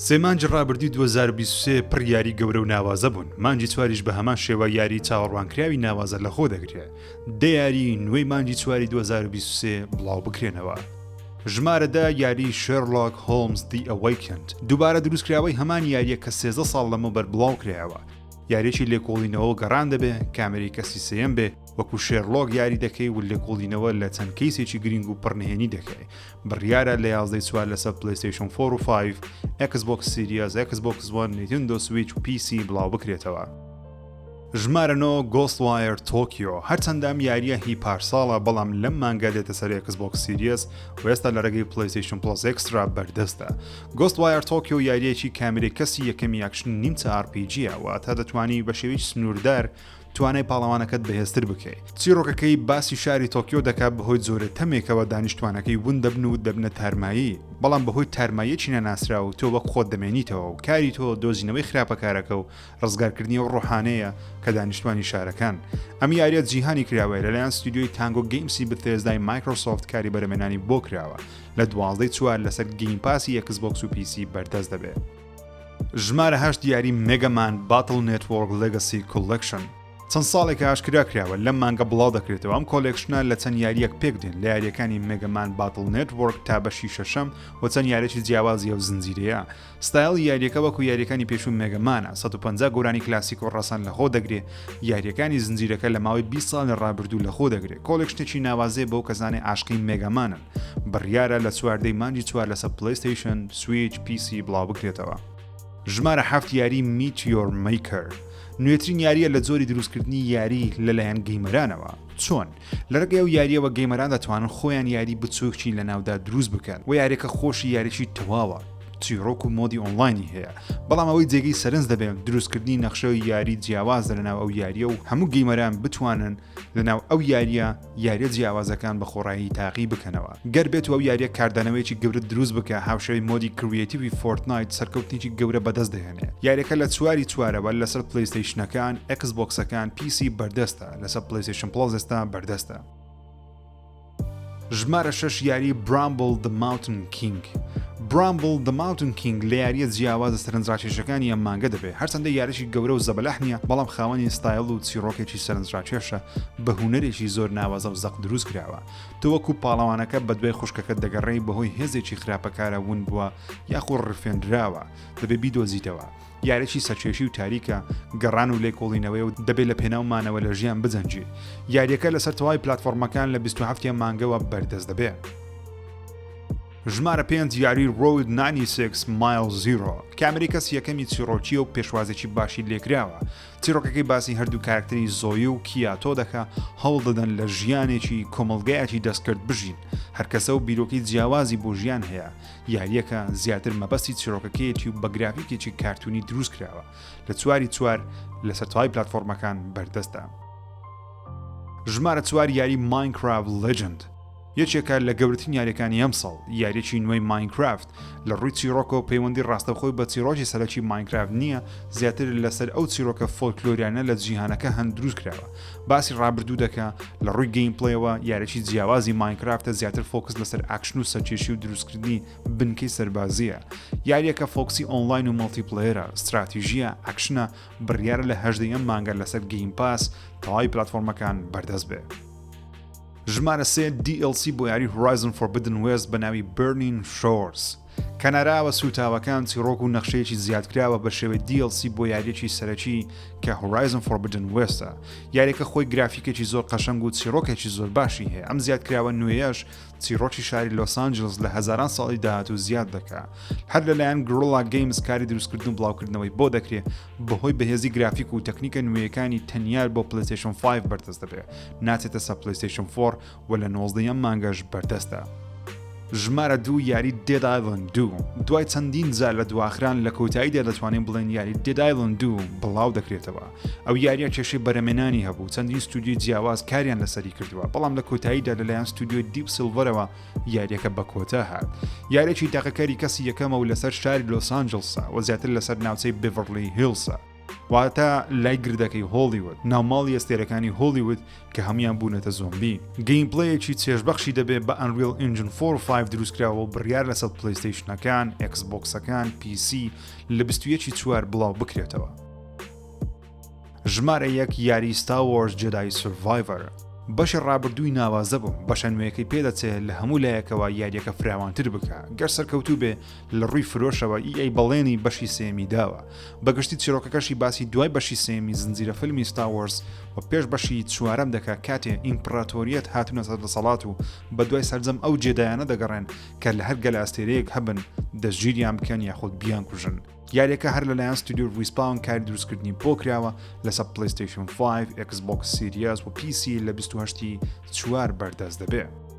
سێ مانگی ڕابردووی 2023 پڕ یاری گەورە و ناوازە بوون. مانگی چواریش بە هەمان شێوە یاری چاوەڕوانکراوی ناوازە لە خۆ دەگرێت. دە یاری نوێی مانگی چواری 2023 بڵاو بکرێنەوە. ژمارەدا یاری شێرلۆک هۆلمز دی ئەوەیکند دووبارە دروستکراوەی هەمان یاریە کە 13 ساڵ لەمەوبەر بڵاو کرایەوە. یاریێکی لێکۆڵینەوە گەڕان دەبێ کامێرەی کەسی سێم بێ وەکو شێرلۆک یاری دەکەی و لێکۆڵینەوە لە چەند کەیسێکی گرنگ و پڕنهێنی دەکەی. بڕیارە لە 11 چوار لەسەر پلەیستیشن 4 و 5 Xbox Seires Xbox One Nintendo Switch و PC بڵاو بکرێتەوە. ژمارەنەوە گۆستوایر تۆکیۆ هەرچەندەم یاریە هی پارساڵە بەڵام لەم مانگا دێتە سەر Xbox Series و ئێستا لە ڕێگەی PlayStation Plus Extra بەردەستە. گۆستوایر تۆکیۆ یاریەکی کامێرەی کەسی یەکەمی ئاکشن نیمچە RPG و تا دەتوانی بە شێوەیەکی سنووردار توانای پاڵەوانەکەت بەهێزتر بکەیت. چیرۆکەکەی باسی شاری تۆکیۆ دەکات بەهۆی زۆرە تەمێکەوە دانیشتوانەکەی ون دەبن و دەبنە تارمایی، بەڵام بەهۆی تارماییەکی نەناسرا و تۆ وەک خۆت دەمێنیتەوە و کاری تۆ دۆزینەوەی خراپەکارەکە و ڕزگارکردنی و ڕۆحانەیە کە دانیشتوانی شارەکان. ئەم یاریە جیهانی کراوە لەلایەن ستودیۆی تانگۆ گەیمسی بەتێزدای مایکرۆسۆفت کاری بەرەمێنانی بۆ کراوە لە 12 چوار لەسەر گەیم پاسی Xbox و PC بەردەست دەبێت. ژمارە 8 یاری مێگەمان باتڵ نێتوۆرک لێگەسی کۆلێکشن چەند ساڵێکە ئاشکرا کراوە لەم مانگە بڵاو دەکرێتەوە. ئەم کۆلێکشنە لە چەند یاریەک پێک دێن لە یاریەکانی مێگەمان باتڵ نێتوۆرک تا بەشی شەشەم و چەند یاریێکی جیاوازی و زنجیرەیە. ستایل یاریەکە وەکو یاریەکانی پێشوو مێگەمانە 150 گۆرانی کلاسیک و ڕەسەن لە خۆ دەگرێت. یاریەکانی زنجیرەکە لە ماوەی 20 ساڵ لە ڕابردوو لە خۆ دەگرێت. کۆلێکشنێکی ناوازێ بەو کەسانی عاشقی مێگەمانن. بڕیارە لە چواردەی مانگی چوار لەسەر PlayStation Switch PC بڵاو بکرێتەوە. ژمارە 7 یاری میتیۆر میکر نوێترین یاریە لە جۆری دروستکردنی یاری لەلایەن گەیمەرانەوە. چۆن لە ڕێگەی ئەو یاریەوە گەیمەران دەتوانن خۆیان یاری بچووکی لە ناودا دروست بکەن و یاریەکە خۆشی یاریی تەواوە. چیرۆک و مۆدی ئۆنلاینی هەیە، بەڵام ئەوەی جێگەی سەرنج دەبێت دروستکردنی نەخشەوەی یاری جیاواز لەناو ئەو یاریە و هەموو گەیمەران بتوانن لەناو ئەو یاریە جیاوازەکان بە خۆڕایی تاقی بکەنەوە. گەر بێت و ئەو یاریە کاردانەوەیکی گەورە دروست بکە هاوشەوی مۆدی کریێتیوی فۆرتنایت سەرکەوتنیی گەورە بەدەست دەهێنێت. یاریەکە لە چواری چوارەوە لەسەر پلەیستیشنەکان Xboxەکان PC بەردەستە، لەسەر PlayStation Plus ئێستا بەردەستە. ژمارە 6 یاری برامبل د ماونتن کینگ برامبل د ماونتن کینگ لە یاریە جیاوازە سەرنجڕاکێشەکانی ئەم مانگە دەبێت. هەرچەندە یاریشی گەورە و زەبەلەح نییە، بەڵام خاوەنی ستایل و چیرۆکێکی سەرنجڕاکێشە بە هونەرێکی زۆر ناوازە و زەق دروست کراوە. تۆ وەکو پاڵەوانەکە بە دوای خوشکەکەت دەگەڕێی بەهۆی هێزێکی خراپەکارە ون بووە یاخۆ ڕفێنراوە دەبێت بیدۆزیتەوە. یاریی سەرچێشی و تاریکە گەڕان و لێکۆڵینەوەی و دەبێت لە پێناومانەوە لە ژیان بجەنجێ. یاریەکە لەسەر تەواوی پلاتفۆرمەکان لە 27 مانگەوە بەردەست دەبێت. ژمارە 5 یاری ڕۆید 96 مایل زیرۆ کامێرەی کەس یەکەمی چیرۆکی و پێشوازێکی باشی لێکراوە. چیرۆکەکەی باسی هەردوو کارکتەری زۆی و کیاتۆ دەکا هەوڵ دەدەن لە ژیانێکی کۆمەڵگەیەکی دەستکرد بژین. هەرکەسە و بیرۆکی جیاوازی بۆ ژیان هەیە. یاریەکە زیاتر مەبەستی چیرۆکەکەیەتی و بە گرافیکێکی کارتونی دروست کراوە. لە چواری چوار لەسەر تەواوی پلاتفۆرمەکان بەردەستە. ژمارە 4 یاری ماینکرافت لێجند یەکێکە لە گەورەترین یاریەکانی ئەم ساڵ. یاریێکی نوێی ماینکرافت لە ڕووی چیرۆکە و پەیوەندی ڕاستەوخۆی بە چیرۆکی سەرەکی ماینکرافت نییە، زیاتر لەسەر ئەو چیرۆکە فۆلکلۆریانە لە جیهانەکە هەند دروست کراوە. باسی ڕابردوو دەکا لە ڕووی گەیمپڵێەوە یاریی جیاوازی ماینکرافتە زیاتر فۆکس لەسەر ئاکشن و سەرکێشی و دروستکردنی بنکەی سەربازیە. یاریەکە فۆکسی ئۆنلاین و مەڵتیپلەیەرە، استراتیژیە، ئاکشنە، بڕیارە لە 18 مانگە لەسەر گەیم پاس تەواوی پلاتفۆرمەکان بەردەست بێ. ژمارە 3 DLC بۆ یاری Horizon Forbidden West بە ناوی Burning Shores کەناراوە سوتاوەکان چیرۆک و نەخشەیەکی زیادکراوە بە شێوەی DLC بۆ یاریەکی سەرەکی کە Horizon Forbidden Westە. یاریەکە خۆی گرافیکێکی زۆر قەشەنگ و چیرۆکێکی زۆر باشی هەیە. ئەم زیادکراوە نوێیەش چیرۆکی شاری لۆس ئانجلس لە هەزاران ساڵی داهاتوو زیاد دەکات. هەر لەلایەن گرۆلا گەیمز کاری دروستکردن و بڵاوکردنەوەی بۆ دەکرێت بەهۆی بەهێزی گرافیک و تەکنیکە نوێیەکانی تەنیار بۆ PlayStation 5 بەردەست دەبێت، ناچێتە سەر PlayStation 4 و لە 19 مانگەش بەردەستە. ژمارە 2 یاری Dead Island 2 دوای چەندین جار لە دواخران لە کۆتاییدا دەتوانین بڵێن یاری Dead Island 2 بڵاو دەکرێتەوە. ئەو یاریە کێشەی بەرەمێنانی هەبوو، چەندین ستودیۆی جیاواز کاریان لەسەری کردووە، بەڵام لە کۆتاییدا لەلایەن ستودیۆی دیپ سیلڤەرەوە یاریەکە بە کۆتا هات. یاریێکی تاقەکاری کەسی یەکەمە و لەسەر شاری لۆس ئانجلسە و زیاتر لەسەر ناوچەی بیڤەرلی هیلسە. واتە لای گردەکەی هۆلیوود ناوماڵی ئەستێرەکانی هۆلیوود کە هەمویان بوونەتە زۆمبی. گەیمپلەیەکی چێژبەخشی دەبێت بە ئەنریل ئینجن 4 و 5 دروستکراوە و بڕیار لەسەر پلەیستەیشنەکان، ئەکسبۆکسەکان، PC لە 21 چوار بڵاو بکرێتەوە. ژمارە 1 یاری ستار وارز جێدای سروایڤەر. بەشی ڕابردووی ناوازە بوو، بەشە نوێیەکەی پێدەچێت لە هەموو لایەکەوە یاریەکە فراوانتر بکە گەر سەرکەوتوو بێ لە ڕووی فرۆشەوە EA بەڵێنی بەشی سێمی داوە. بەگشتی چیرۆکەکەشی باسی دوای بەشی سێمی زنجیرە فیلمی ستار وارز و پێش بەشی چوارەم دەکات کاتێ ئیمپراتۆریەت هاتوونە سەر دەسەڵات و بە دوای سەرجەم ئەو جێدایانە دەگەڕێن کە لە هەر گەلە ئەستێرەیەک هەبن دەستگیریان بکەن یاخود بیان کوژن. یاریەکە هەر لەلایەن ستودیۆ ڤویسپاون کاری دروستکردنی بۆ کراوە لەسەر پلەیستەیشن 5، ئەکسبۆکس سیریس و PC لە 28 چوار بەردەست دەبێت.